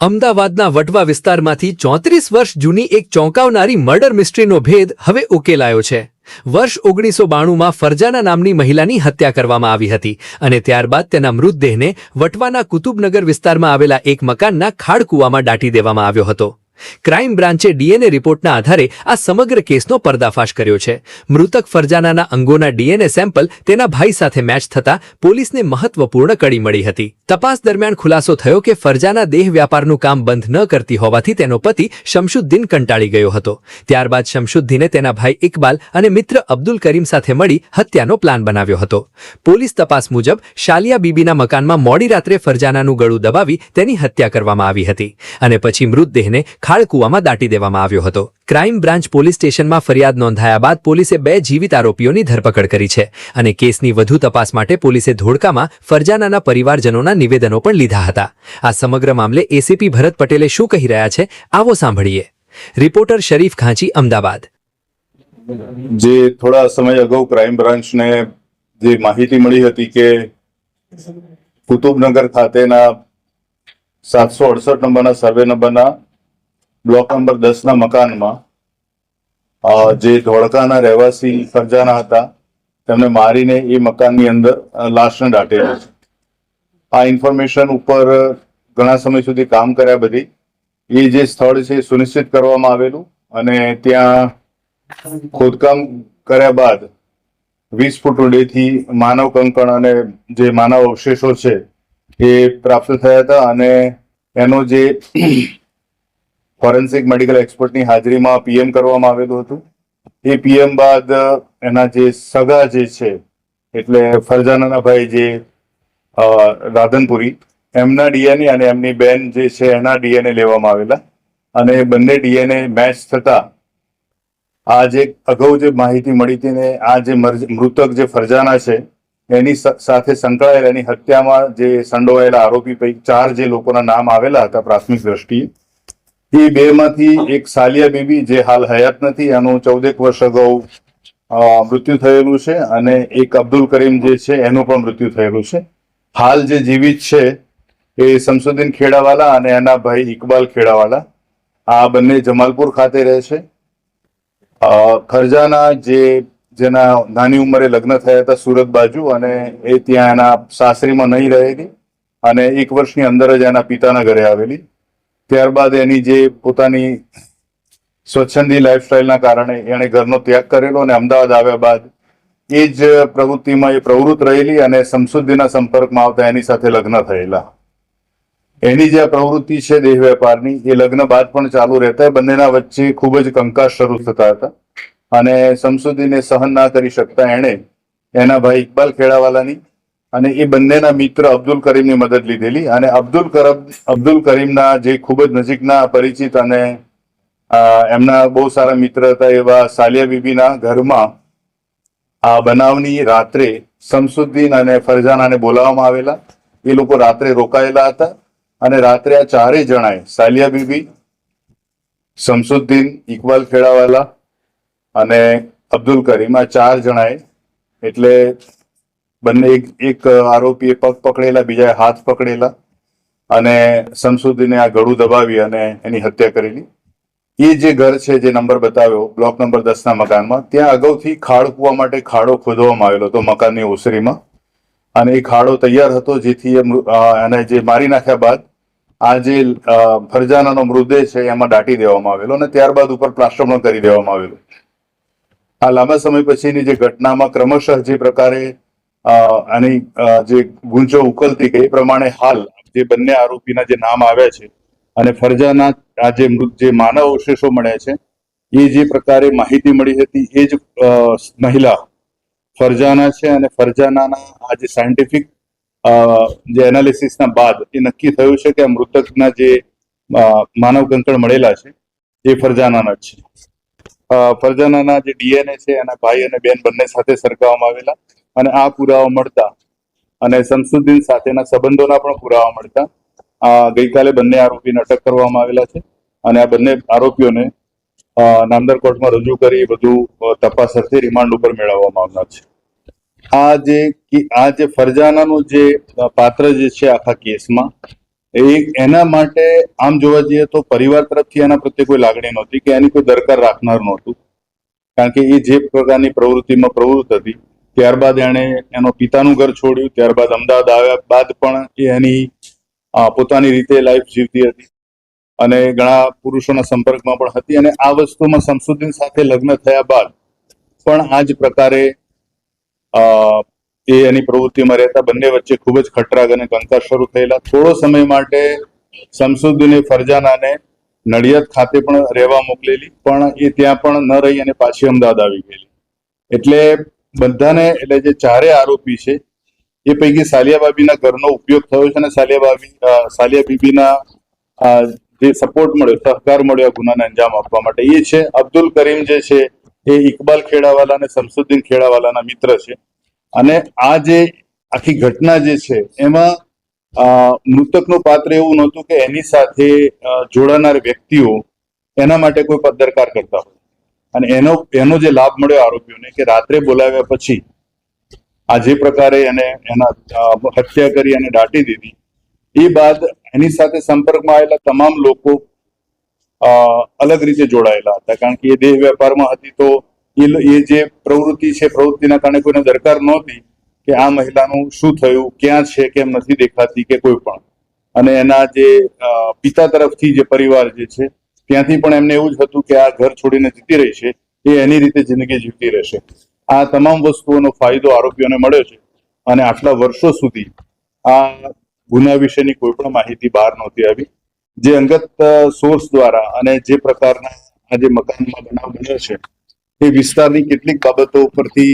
અમદાવાદના વટવા વિસ્તારમાંથી 34 વર્ષ જૂની એક ચોંકાવનારી મર્ડર મિસ્ટ્રીનો ભેદ હવે ઉકેલાયો છે। વર્ષ 1992માં ફરજાના નામની મહિલાની હત્યા કરવામાં આવી હતી અને ત્યારબાદ તેના મૃતદેહને વટવાના કુતુબનગર વિસ્તારમાં આવેલા એક મકાનના ખાડકૂવામાં દાટી દેવામાં આવ્યો હતો। ક્રાઇમ બ્રાન્ચે ડીએનએ રિપોર્ટના આધારે આ સમગ્ર કેસનો પર્દાફાશ કર્યો છે। મૃતક ફરજાનાના અંગોના ડીએનએ સેમ્પલ તેના ભાઈ સાથે મેચ થતા પોલીસને મહત્વપૂર્ણ કડી મળી હતી। તપાસ દરમિયાન ખુલાસો થયો કે ફરજાના દેહ વ્યાપારનું કામ બંધ ન કરતી હોવાથી તેનો પતિ શમશુદ્દીન કંટાળી ગયો હતો। ત્યારબાદ શમશુદ્દીને તેના ભાઈ ઇકબાલ અને મિત્ર અબ્દુલ કરીમ સાથે મળી હત્યાનો પ્લાન બનાવ્યો હતો। પોલીસ તપાસ મુજબ શાલિયા બીબીના મકાનમાં મોડી રાત્રે ફરજાનાનું ગળું દબાવી તેની હત્યા કરવામાં આવી હતી અને પછી મૃતદેહને ખાડકૂવામાં દાટી દેવામાં આવ્યો હતો। ક્રાઇમ બ્રાન્ચ પોલીસ સ્ટેશનમાં ફરિયાદ નોંધાયા બાદ પોલીસે 2 જીવિત આરોપીઓની ધરપકડ કરી છે અને કેસની વધુ તપાસ માટે પોલીસે ધોળકામાં ફરજાનાના પરિવારજનોના નિવેદનો પણ લીધા હતા। આ સમગ્ર મામલે એસીપી ભરત પટેલે શું કહી રહ્યા છે આવો સાંભળીએ। રિપોર્ટર શરીફ ખાંચી, અમદાવાદ। જે થોડા સમય અગાઉ ક્રાઇમ બ્રાન્ચને જે માહિતી મળી હતી કે કુતુબનગર ખાતેના 768 નંબરના સર્વે નંબરના બ્લોક નંબર 10 ના મકાનમાં જે ધોળકાના રહેવાસી ફરજાના હતા તેમને મારીને એ મકાનની અંદર લાશને દાટેલી છે। આ ઇન્ફોર્મેશન ઉપર ઘણા સમય સુધી કામ કર્યા બધી એ જે સ્થળ છે સુનિશ્ચિત કરવામાં આવેલું અને ત્યાં ખોદકામ કર્યા બાદ 20 ફૂટ ઊંડેથી માનવ કંકણ અને જે માનવ અવશેષો છે એ પ્રાપ્ત થયા હતા અને એનો જે ફોરેન્સિક મેડિકલ એક્સપર્ટની હાજરીમાં પીએમ કરવામાં આવેલું હતું। એ પીએમ બાદ એના જે સગા જે છે એટલે ફરજાનાના ભાઈ જે રાધનપુરી એમના ડીએનએ અને એમની બેન જે છે એના ડીએનએ લેવામાં આવેલા અને બંને ડીએનએ મેચ થતા આ જે અગાઉ જે માહિતી મળી હતી ને આ જે મૃતક જે ફરજાના છે એની સાથે સંકળાયેલા એની હત્યામાં જે સંડોવાયેલા આરોપી પૈકી 4 જે લોકોના નામ આવેલા હતા પ્રાથમિક દ્રષ્ટિએ એ 2 માંથી એક સાલિયા બીબી જે હાલ હયાત નથી, એનું 14 વર્ષ અગાઉ મૃત્યુ થયેલું છે અને એક અબ્દુલ કરીમ જે છે એનું પણ મૃત્યુ થયેલું છે। હાલ જે જીવિત છે એ શમશુદ્દીન ખેડાવાલા અને એના ભાઈ ઇકબાલ ખેડાવાલા, આ બંને જમાલપુર ખાતે રહે છે। ફરજાના જેના નાની ઉંમરે લગ્ન થયા હતા સુરત બાજુ અને એ ત્યાં એના સાસરીમાં નહીં રહેલી અને 1 વર્ષની અંદર જ એના પિતાના ઘરે આવેલી। ત્યારબાદ એની જે પોતાની સ્વચ્છંદી લાઈફસ્ટાઈલના કારણે એણે ઘરનો ત્યાગ કરેલો અને અમદાવાદ આવ્યા બાદ એ જ પ્રવૃત્તિમાં એ પ્રવૃત્ત રહેલી અને શમશુદ્દીનના સંપર્કમાં આવતા એની સાથે લગ્ન થયેલા। એની જે પ્રવૃત્તિ છે દેહ વેપારની એ લગ્ન બાદ પણ ચાલુ રહેતા, બંનેના વચ્ચે ખૂબ જ કંકાસ શરૂ થતા હતા અને શમશુદ્દીને સહન ના કરી શકતા એણે એના ભાઈ ઇકબાલ ખેડાવાલાની અને એ બંનેના મિત્ર અબ્દુલ કરીમની મદદ લીધેલી અને અબ્દુલ કરીમના જે ખૂબ જ નજીકના પરિચિત અને એમના બહુ સારા મિત્ર હતા એવા સાલિયા બીબીના ઘરમાં આ બનાવની રાત્રે શમશુદ્દીન અને ફરજાનાને બોલાવવામાં આવેલા। એ લોકો રાત્રે રોકાયેલા હતા અને રાત્રે આ 4 જણાએ સાલિયા બીબી, શમશુદ્દીન, ઇકબાલ ખેડાવાલા અને અબ્દુલ કરીમ, આ 4 જણાએ એટલે બંને એક આરોપીએ પગ પકડેલા, બીજાએ હાથ પકડેલા અને શમશુદ્દીને આ ગળું દબાવી અને એની હત્યા કરેલી। એ જે ઘર છે જે નંબર બતાવ્યો બ્લોક નંબર 10 ના મકાનમાં, ત્યાં અગાઉથી ખાડકૂવા માટે ખાડો ખોદવામાં આવેલો હતો મકાનની ઓસરીમાં અને એ ખાડો તૈયાર હતો જેથી એને જે મારી નાખ્યા બાદ આ જે ફરજાનાનો મૃતદેહ છે એમાં દાટી દેવામાં આવેલો અને ત્યારબાદ ઉપર પ્લાસ્ટર પણ કરી દેવામાં આવેલું। આ લાંબા સમય પછીની જે ઘટનામાં ક્રમશઃ જે પ્રકારે આની જે ગુંચો ઉકલતી ગઈ એ પ્રમાણે હાલ જે બંને આરોપીના જે નામ આવ્યા છે અને ફરજાના આ જે માનવ અવશેષો મળ્યા છે એ જે પ્રકારે માહિતી મળી હતી એ જ મહિલા ફરજાના છે અને ફરજાનાના આ જે સાયન્ટિફિક જે એનાલિસિસના બાદ એ નક્કી થયું છે કે આ મૃતકના જે માનવ કંકણ મળેલા છે એ ફરજાનાના જ છે। ફરજાનાના જે ડીએનએ છે એના ભાઈ અને બેન બંને સાથે સરખાવવામાં આવેલા અને આ પુરાવા મળતા અને શમશુદ્દીન સાથેના સંબંધોના પણ પુરાવા મળતા ગઈકાલે બંને આરોપીને અટક કરવામાં આવેલા છે અને આ બંને આરોપીઓને નામદાર કોર્ટમાં રજૂ કરી બધું તપાસ અર્થે રિમાન્ડ ઉપર મેળવવામાં આવનાર છે। આ જે ફરજાનાનું જે પાત્ર જે છે આખા કેસમાં એના માટે આમ જોવા જઈએ તો પરિવાર તરફથી એના પ્રત્યે કોઈ લાગણી નહોતી કે એની કોઈ દરકાર રાખનાર નહોતું, કારણ કે એ જે પ્રકારની પ્રવૃત્તિમાં પ્રવૃત્ત હતી. ત્યારબાદ એણે એનો પિતાનું ઘર છોડ્યું, ત્યારબાદ અમદાવાદ આવ્યા બાદ પણ એ એની પોતાની રીતે લાઈફ જીવતી હતી અને ઘણા પુરુષોના સંપર્કમાં પણ હતી. અને આ વસ્તુમાં શમસુદ્દીન સાથે લગ્ન થયા બાદ પણ આ જ પ્રકારે એ એની પ્રવૃત્તિમાં રહેતા. બંને વચ્ચે ખૂબ જ ખટરાગ અને કંકાસ શરૂ થયેલા. થોડો સમય માટે શમસુદ્દીને ફરજાનાને નડિયાદ ખાતે પણ રહેવા મોકલેલી, પણ એ ત્યાં પણ ન રહી અને પાછી અમદાવાદ આવી ગયેલી. એટલે બધાને, એટલે જે ચારે આરોપી છે એ પૈકી સાલિયા બાબીના ઘરનો ઉપયોગ થયો છે અને સાલિયા બીબીના જે સપોર્ટ મળ્યો, સહકાર મળ્યો આ ગુનાને અંજામ આપવા માટે એ છે. અબ્દુલ કરીમ જે છે એ ઇકબાલ ખેડાવાલા અને શમસુદ્દીન ખેડાવાલાના મિત્ર છે. અને આ જે આખી ઘટના જે છે એમાં મૃતકનું પાત્ર એવું નહોતું કે એની સાથે જોડાનાર વ્યક્તિઓ એના માટે કોઈ પદ્દરકાર કરતા હોય, અને એનો જે લાભ મળ્યો આરોપીઓને કે રાત્રે બોલાવ્યા પછી આ જે પ્રકારે એને એના હત્યા કરી અને દાટી દીધી, એ બાદ એની સાથે સંપર્કમાં આવેલા તમામ લોકો અલગ રીતે જોડાયેલા હતા, કારણ કે એ દેહ વેપારમાં હતી. તો એ જે પ્રવૃત્તિ છે, પ્રવૃત્તિના કારણે કોઈને દરકાર નહોતી કે આ મહિલાનું શું થયું, ક્યાં છે, કેમ નથી દેખાતી કે કોઈ પણ. અને એના જે પિતા તરફથી જે પરિવાર જે છે ત્યાંથી પણ એમને એવું જ હતું કે આ ઘર છોડીને જતી રહી છે, એ એની રીતે જિંદગી જીવતી રહેશે. આ તમામ વસ્તુઓનો ફાયદો આરોપીઓને મળ્યો છે અને આટલા વર્ષો સુધી આ ગુના વિશેની કોઈ પણ માહિતી બહાર નહોતી આવી. જે અંગત સોર્સ દ્વારા અને જે પ્રકારના આ જે મકાનમાં બનાવ બન્યો છે એ વિસ્તારની કેટલીક બાબતો ઉપરથી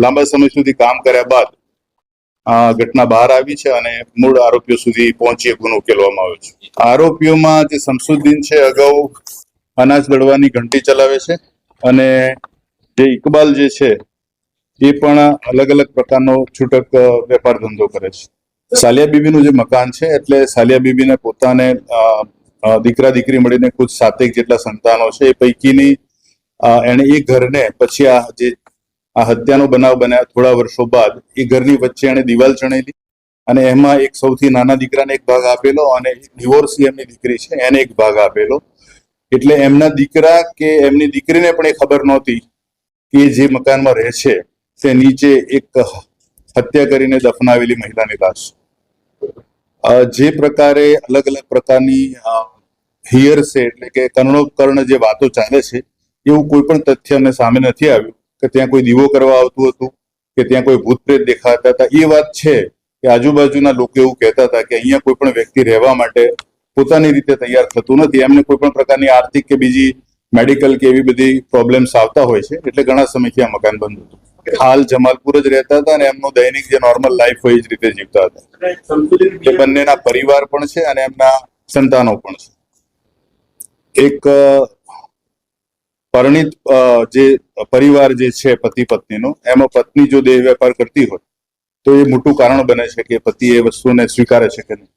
લાંબા સમય સુધી કામ કર્યા બાદ આ ઘટના બહાર આવી છે અને મૂળ આરોપીઓ સુધી પહોંચી ગુનો ઉકેલવામાં આવ્યો છે. આરોપીઓમાં જે શમસુદ્દીન છે અગાઉ અનાજ દળવાની ઘંટી ચલાવે છે, અને જે ઇકબાલ જે છે એ પણ અલગ અલગ પ્રકારનો છૂટક વેપાર ધંધો કરે છે. સાલિયા બીબીનું જે મકાન છે, એટલે સાલિયા બીબીને પોતાને દીકરા દીકરી મળીને કુલ 7 જેટલા સંતાનો છે. એ પૈકીની એને એ ઘરને પછી આ હત્યાનો બનાવ બન્યા થોડા વર્ષો બાદ એ ઘરની વચ્ચે એને દિવાલ ચણેલી અને એમાં એક સૌથી નાના દીકરાને એક ભાગ આપેલો અને એક ડિવોર્સી એમની દીકરી છે એને એક ભાગ આપેલો. એટલે એમના દીકરા કે એમની દીકરીને પણ એ ખબર નહોતી કે જે મકાનમાં રહે છે તે નીચે એક હત્યા કરીને દફનાવેલી મહિલાની લાશ. જે પ્રકારે અલગ અલગ પ્રકારની હિયરસે એટલે કે કર્ણોપકર્ણ જે વાતો ચાલે છે, એવું કોઈ પણ તથ્ય અમને સામે નથી આવ્યું કે ત્યાં કોઈ દીવો કરવા આવતું હતું કે ત્યાં કોઈ ભૂત પ્રેત દેખાતા હતા. એ વાત છે કે આજુબાજુના લોકો એવું કહેતા હતા કે અહીંયા કોઈ પણ વ્યક્તિ રહેવા માટે પોતાની રીતે તૈયાર થતું નથી. એમને કોઈ પણ પ્રકારની આર્થિક કે બીજી મેડિકલ કે એવી બધી પ્રોબ્લેમ્સ આવતા હોય છે, એટલે ઘણા સમયથી આ મકાન બંધ હતું. હાલ જમાલપુર જ રહેતા હતા અને એમનું દૈનિક જે નોર્મલ લાઈફ હોય એ જ રીતે જીવતા હતા. એ બંનેના પરિવાર પણ છે અને એમના સંતાનો પણ છે. એક પરિણીત જે પરિવાર જે છે પતિ પત્નીનો, એમાં પત્ની જો દેહ વેપાર કરતી હોય તો એ મોટું કારણ બને છે કે પતિ એ વસ્તુને સ્વીકારે છે કે નહીં.